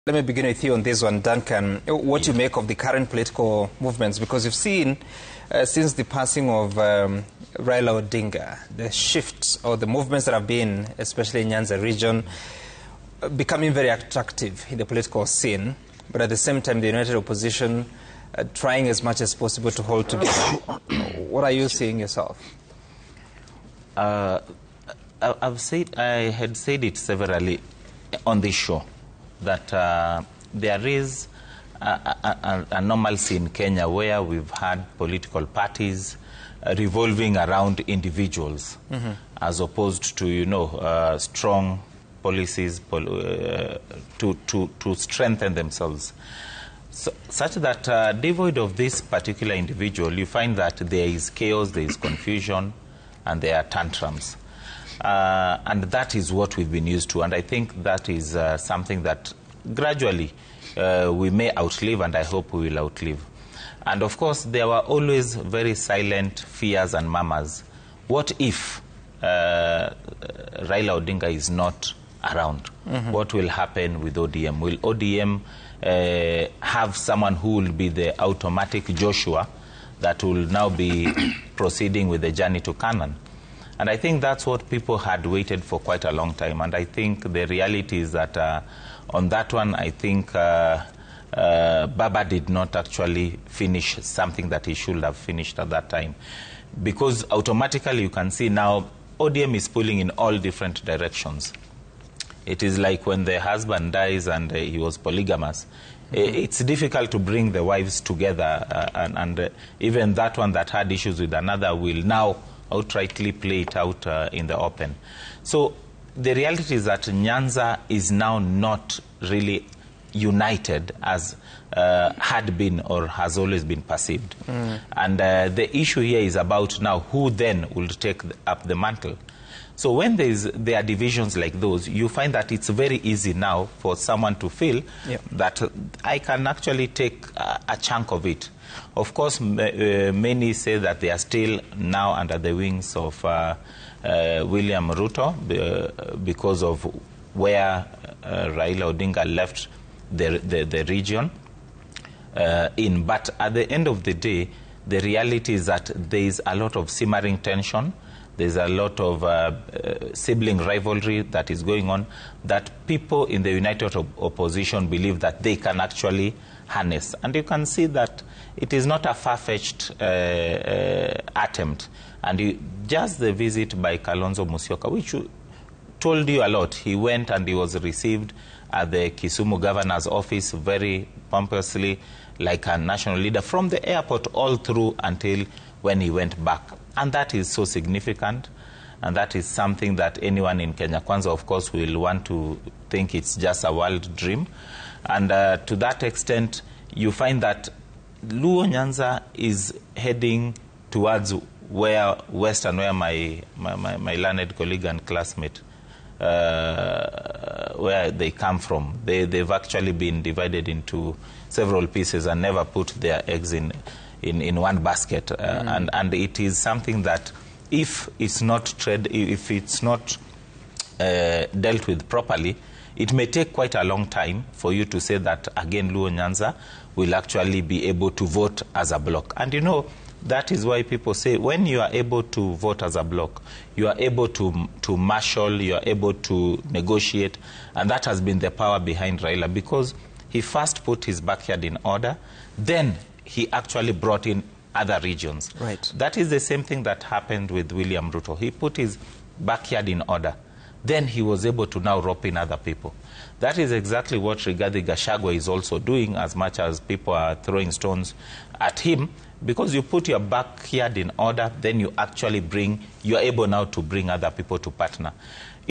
Let me begin with you on this one, Duncan. What you make of the current political movements, because you've seen since the passing of Raila Odinga, the shifts or the movements that have been, especially in Nyanza region, becoming very attractive in the political scene, but at the same time the united opposition trying as much as possible to hold together. What are you seeing yourself? I had said it severally on this show that there is a normalcy in Kenya where we've had political parties revolving around individuals, as opposed to, strong policies to strengthen themselves. So, such that devoid of this particular individual, you find that there is chaos, there is confusion, and there are tantrums. And that is what we've been used to. And I think that is something that gradually we may outlive, and I hope we will outlive. And of course, there were always very silent fears and murmurs. What if Raila Odinga is not around? What will happen with ODM? Will ODM have someone who will be the automatic Joshua that will now be proceeding with the journey to Canaan? And I think that's what people had waited for quite a long time. And I think the reality is that on that one, I think Baba did not actually finish something that he should have finished at that time. Because automatically you can see now ODM is pulling in all different directions. It is like when the husband dies and he was polygamous. It's difficult to bring the wives together. And even that one that had issues with another will now outrightly play it out in the open. So the reality is that Nyanza is now not really united as had been or has always been perceived. And the issue here is about now who then will take up the mantle. So when there are divisions like those, you find that it's very easy now for someone to feel that I can actually take a chunk of it. Of course, many say that they are still now under the wings of William Ruto because of where Raila Odinga left the region in. But at the end of the day, the reality is that there is a lot of simmering tension. There's a lot of sibling rivalry that is going on that people in the united opposition believe that they can actually harness. And you can see that it is not a far-fetched attempt. And just the visit by Kalonzo Musyoka, which told you a lot. He went and he was received at the Kisumu governor's office very pompously, like a national leader, from the airport all through until when he went back. And that is so significant, and that is something that anyone in Kenya Kwanza, of course, will want to think it's just a wild dream. And to that extent, you find that Luo Nyanza is heading towards where my learned colleague and classmate, where they come from. They've actually been divided into several pieces and never put their eggs in one basket. And it is something that if it's not dealt with properly, it may take quite a long time for you to say that, again, Luo Nyanza will actually be able to vote as a bloc. And that is why people say when you are able to vote as a bloc, you are able to marshal, you are able to negotiate, and that has been the power behind Raila, because he first put his backyard in order, then he actually brought in other regions. Right. That is the same thing that happened with William Ruto. He put his backyard in order. Then he was able to now rope in other people. That is exactly what Rigathi Gachagua is also doing, as much as people are throwing stones at him. Because you put your backyard in order, then you are able now to bring other people to partner.